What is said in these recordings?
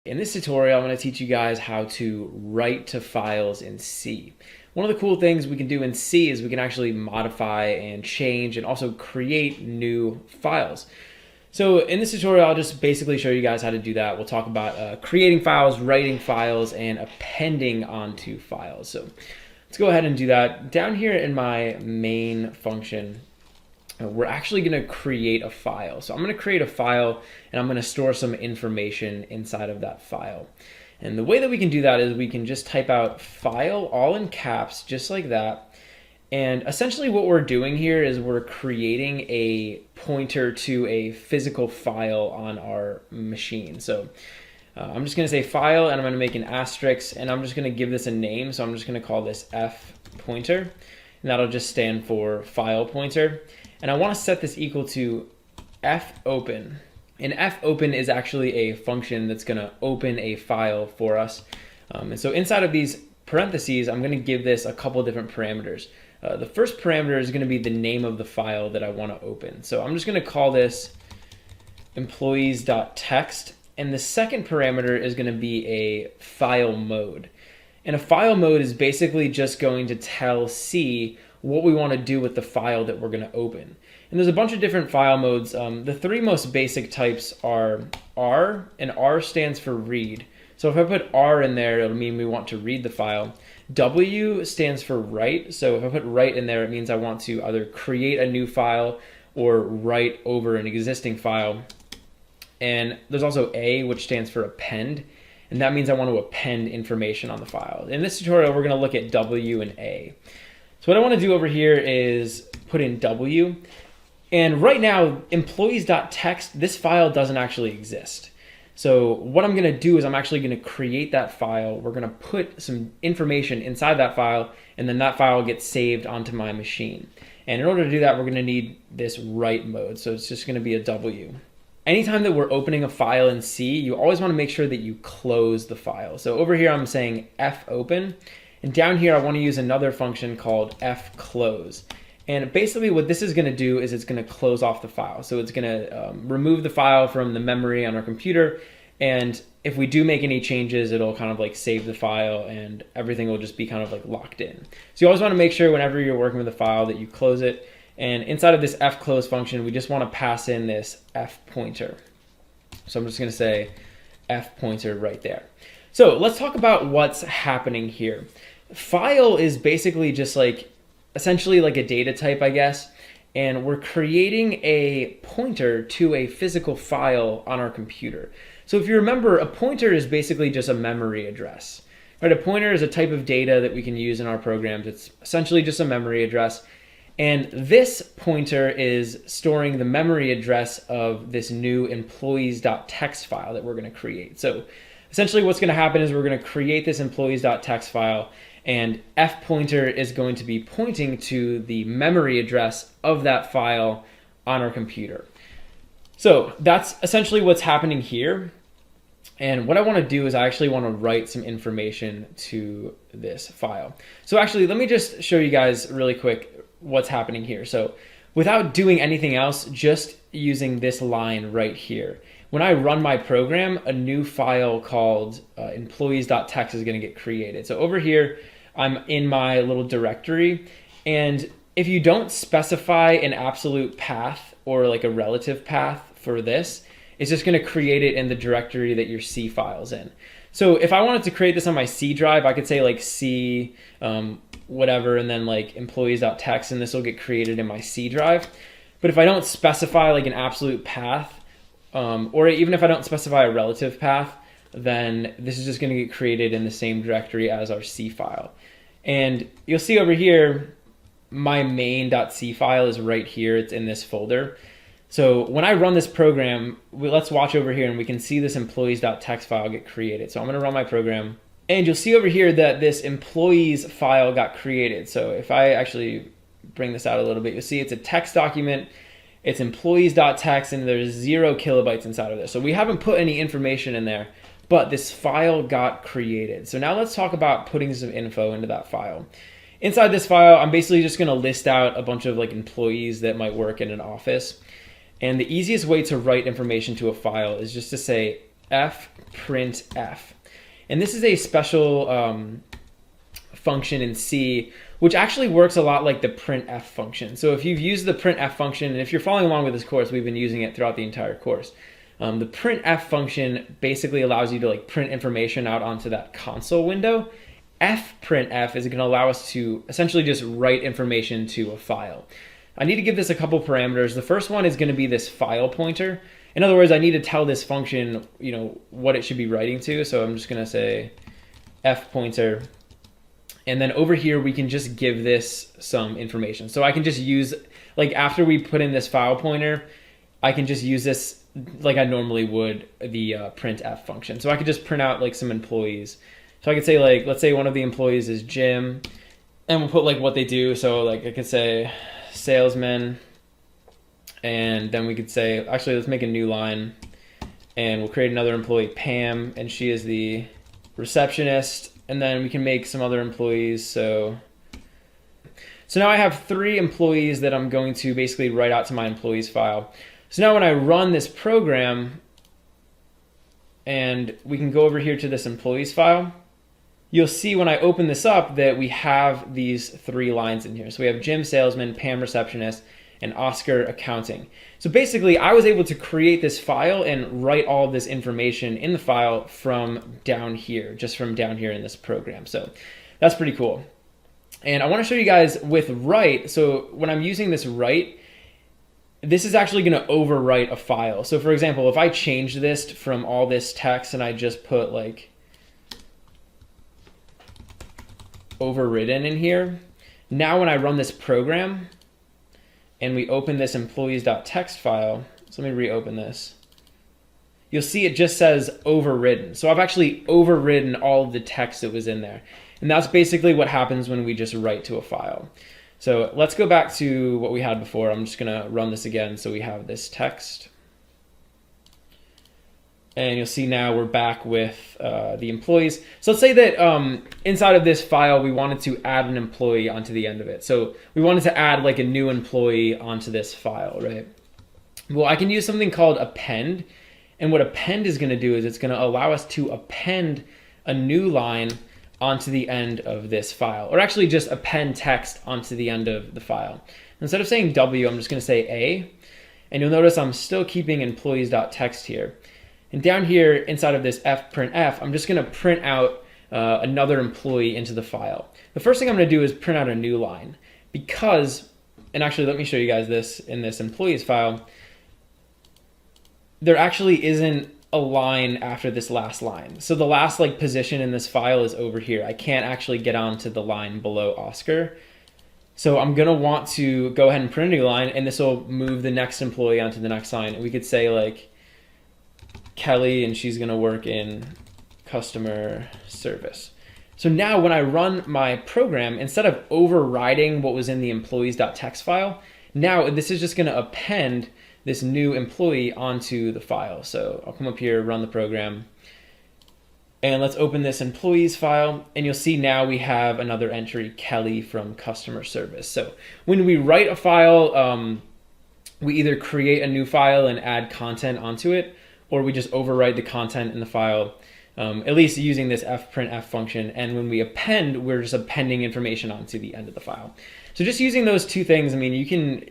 In this tutorial, I'm going to teach you guys how to write to files in C. One of the cool things we can do in C is we can actually modify and change and also create new files. So in this tutorial, I'll just basically show you guys how to do that. We'll talk about creating files, writing files, and appending onto files. So let's go ahead and do that. Down here in my main function, we're actually going to create a file. So I'm going to create a file and I'm going to store some information inside of that file. And the way that we can do that is we can just type out file all in caps, just like that. And essentially what we're doing here is we're creating a pointer to a physical file on our machine. So I'm just going to say file and I'm going to make an asterisk and I'm just going to give this a name. So I'm just going to call this F pointer and that'll just stand for file pointer. And I want to set this equal to fopen. And fopen is actually a function that's going to open a file for us. And so inside of these parentheses, I'm going to give this a couple different parameters. The first parameter is going to be the name of the file that I want to open. So I'm just going to call this employees.txt. And the second parameter is going to be a file mode. And a file mode is basically just going to tell C what we want to do with the file that we're going to open. And there's a bunch of different file modes. The three most basic types are R, and R stands for read. So if I put R in there, it'll mean we want to read the file. W stands for write. So if I put write in there, it means I want to either create a new file or write over an existing file. And there's also A, which stands for append. And that means I want to append information on the file. In this tutorial, we're going to look at W and A. So what I want to do over here is put in W. And right now, employees.txt, this file doesn't actually exist. So what I'm going to do is I'm actually going to create that file. We're going to put some information inside that file, and then that file gets saved onto my machine. And in order to do that, we're going to need this write mode. So it's just going to be a W. Anytime that we're opening a file in C, you always want to make sure that you close the file. So over here, I'm saying fopen. And down here, I want to use another function called fclose. And basically what this is going to do is it's going to close off the file. So it's going to remove the file from the memory on our computer. And if we do make any changes, it'll kind of like save the file and everything will just be kind of like locked in. So you always want to make sure whenever you're working with a file that you close it. And inside of this fclose function, we just want to pass in this fpointer. So I'm just going to say fpointer right there. So let's talk about what's happening here. File is basically just like essentially like a data type, I guess, and we're creating a pointer to a physical file on our computer. So if you remember, a pointer is basically just a memory address, right? A pointer is a type of data that we can use in our programs. It's essentially just a memory address. And this pointer is storing the memory address of this new employees.txt file that we're going to create. So essentially what's going to happen is we're going to create this employees.txt file, and fpointer is going to be pointing to the memory address of that file on our computer. So that's essentially what's happening here. And what I want to do is I actually want to write some information to this file. So actually, let me just show you guys really quick what's happening here. So without doing anything else, just using this line right here, when I run my program, a new file called employees.txt is going to get created. So over here, I'm in my little directory, and if you don't specify an absolute path or like a relative path for this, it's just going to create it in the directory that your C file's in. So if I wanted to create this on my C drive, I could say like C whatever and then like employees.txt, and this will get created in my C drive. But if I don't specify like an absolute path, or even if I don't specify a relative path, then this is just going to get created in the same directory as our C file. And you'll see over here, my main.c file is right here. It's in this folder. So when I run this program, let's watch over here and we can see this employees.txt file get created. So I'm going to run my program and you'll see over here that this employees file got created. So if I actually bring this out a little bit, you'll see it's a text document. It's employees.txt and there's 0 kilobytes inside of this. So we haven't put any information in there, but this file got created. So now let's talk about putting some info into that file. Inside this file, I'm basically just going to list out a bunch of like employees that might work in an office. And the easiest way to write information to a file is just to say fprintf. And this is a special function in C, which actually works a lot like the printf function. So if you've used the printf function, and if you're following along with this course, we've been using it throughout the entire course. The printf function basically allows you to like print information out onto that console window. Fprintf is going to allow us to essentially just write information to a file. I need to give this a couple parameters. The first one is going to be this file pointer. In other words, I need to tell this function, what it should be writing to. So I'm just going to say fpointer. And then over here, we can just give this some information. So I can just use, like after we put in this file pointer, I can just use this like I normally would the printf function. So I could just print out like some employees. So I could say like, let's say one of the employees is Jim, and we'll put like what they do. So like I could say salesman, and then we could say, actually let's make a new line, and we'll create another employee, Pam, and she is the receptionist. And then we can make some other employees. So now I have 3 employees that I'm going to basically write out to my employees file. So now when I run this program, and we can go over here to this employees file, you'll see when I open this up that we have these 3 lines in here. So we have Jim salesman, Pam receptionist, and Oscar accounting. So basically I was able to create this file and write all of this information in the file from down here, just from down here in this program. So that's pretty cool. And I want to show you guys with write. So when I'm using this write, this is actually going to overwrite a file. So for example, if I change this from all this text and I just put like overridden in here, now when I run this program and we open this employees.txt file, so let me reopen this, you'll see it just says overridden. So I've actually overridden all of the text that was in there. And that's basically what happens when we just write to a file. So let's go back to what we had before. I'm just gonna run this again. So we have this text. And you'll see now we're back with the employees. So let's say that inside of this file, we wanted to add an employee onto the end of it. So we wanted to add like a new employee onto this file, right? Well, I can use something called append. And what append is gonna do is it's gonna allow us to append a new line onto the end of this file, or actually just append text onto the end of the file. Instead of saying W, I'm just gonna say A. And you'll notice I'm still keeping employees.txt here. And down here inside of this fprintf, I'm just going to print out another employee into the file. The first thing I'm going to do is print out a new line because, and actually let me show you guys this in this employees file, there actually isn't a line after this last line. So the last like position in this file is over here. I can't actually get onto the line below Oscar. So I'm going to want to go ahead and print a new line, and this will move the next employee onto the next line. And we could say like Kelly, and she's gonna work in customer service. So now when I run my program, instead of overriding what was in the employees.txt file, now this is just gonna append this new employee onto the file. So I'll come up here, run the program, and let's open this employees file, and you'll see now we have another entry, Kelly from customer service. So when we write a file, we either create a new file and add content onto it, or we just override the content in the file, at least using this fprintf function. And when we append, we're just appending information onto the end of the file. So just using those 2 things, I mean, you can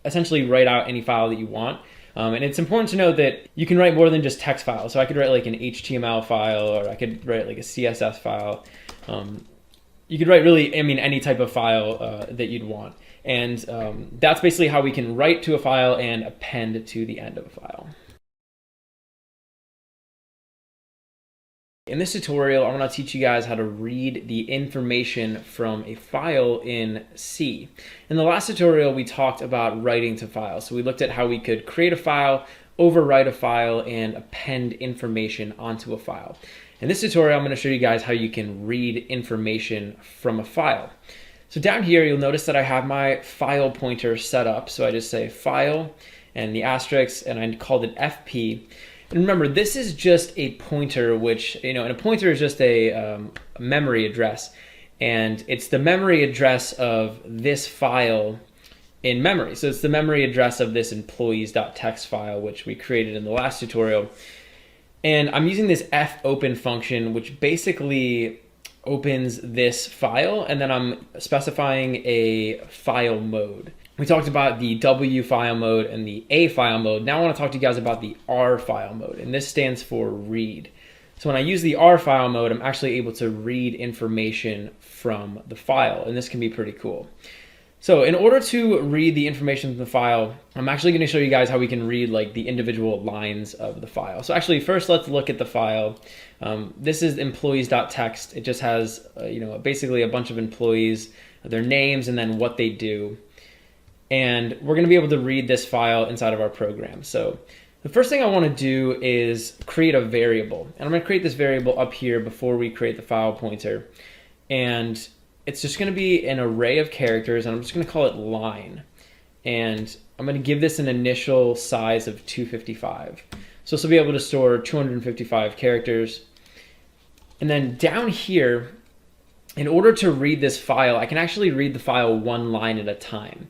essentially write out any file that you want. And it's important to note that you can write more than just text files. So I could write like an HTML file, or I could write like a CSS file. You could write really, I mean, any type of file that you'd want. And that's basically how we can write to a file and append to the end of a file. In this tutorial, I want to teach you guys how to read the information from a file in C. In the last tutorial, we talked about writing to files. So we looked at how we could create a file, overwrite a file, and append information onto a file. In this tutorial, I'm going to show you guys how you can read information from a file. So down here, you'll notice that I have my file pointer set up. So I just say file and the asterisk, and I called it FP. And remember, this is just a pointer, which, and a pointer is just a memory address. And it's the memory address of this file in memory. So it's the memory address of this employees.txt file, which we created in the last tutorial. And I'm using this fopen function, which basically opens this file, and then I'm specifying a file mode. We talked about the W file mode and the A file mode. Now I want to talk to you guys about the R file mode, and this stands for read. So when I use the R file mode, I'm actually able to read information from the file, and this can be pretty cool. So in order to read the information from the file, I'm actually going to show you guys how we can read like the individual lines of the file. So actually first let's look at the file. This is employees.txt. It just has basically a bunch of employees, their names, and then what they do. And we're going to be able to read this file inside of our program. So the first thing I want to do is create a variable. And I'm going to create this variable up here before we create the file pointer. And it's just going to be an array of characters, and I'm just going to call it line. And I'm going to give this an initial size of 255. So this will be able to store 255 characters. And then down here, in order to read this file, I can actually read the file one line at a time.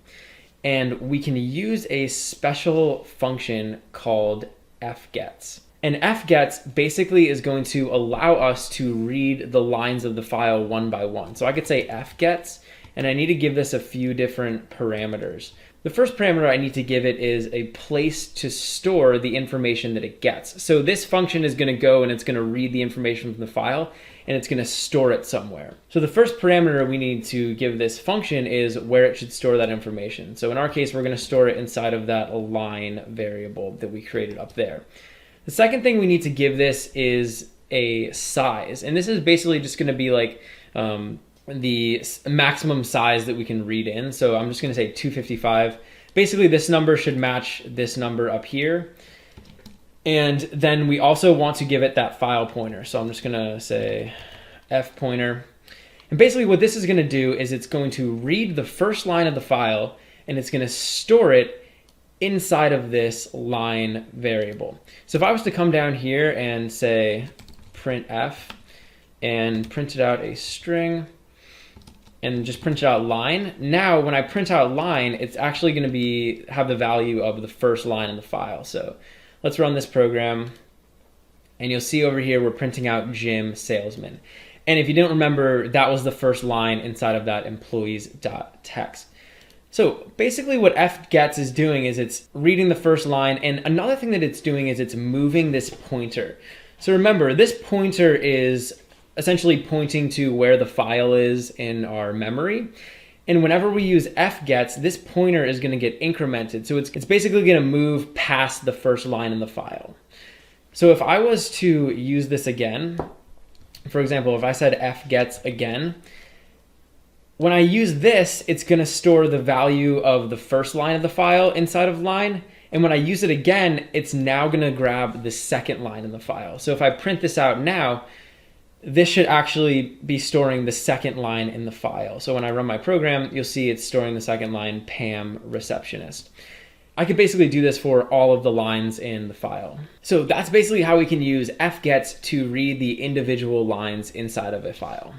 And we can use a special function called fgets. And fgets basically is going to allow us to read the lines of the file one by one. So I could say fgets, and I need to give this a few different parameters. The first parameter I need to give it is a place to store the information that it gets. So this function is going to go and it's going to read the information from the file, and it's going to store it somewhere. So the first parameter we need to give this function is where it should store that information. So in our case, we're going to store it inside of that line variable that we created up there. The second thing we need to give this is a size, and this is basically just going to be like the maximum size that we can read in. So I'm just going to say 255. Basically, this number should match this number up here. And then we also want to give it that file pointer. So I'm just going to say f pointer. And basically what this is going to do is it's going to read the first line of the file, and it's going to store it inside of this line variable. So if I was to come down here and say printf and printed out a string and just print out line, now when I print out line, it's actually going to have the value of the first line in the file. So let's run this program, and you'll see over here we're printing out Jim Salesman. And if you didn't remember, that was the first line inside of that employees.txt. So basically what fgets is doing is it's reading the first line, and another thing that it's doing is it's moving this pointer. So remember, this pointer is essentially pointing to where the file is in our memory. And whenever we use fgets, this pointer is going to get incremented. So it's basically going to move past the first line in the file. So if I was to use this again, for example, if I said fgets again, when I use this, it's going to store the value of the first line of the file inside of line. And when I use it again, it's now going to grab the second line in the file. So if I print this out now, this should actually be storing the second line in the file. So when I run my program, you'll see it's storing the second line, Pam receptionist. I could basically do this for all of the lines in the file. So that's basically how we can use fgets to read the individual lines inside of a file.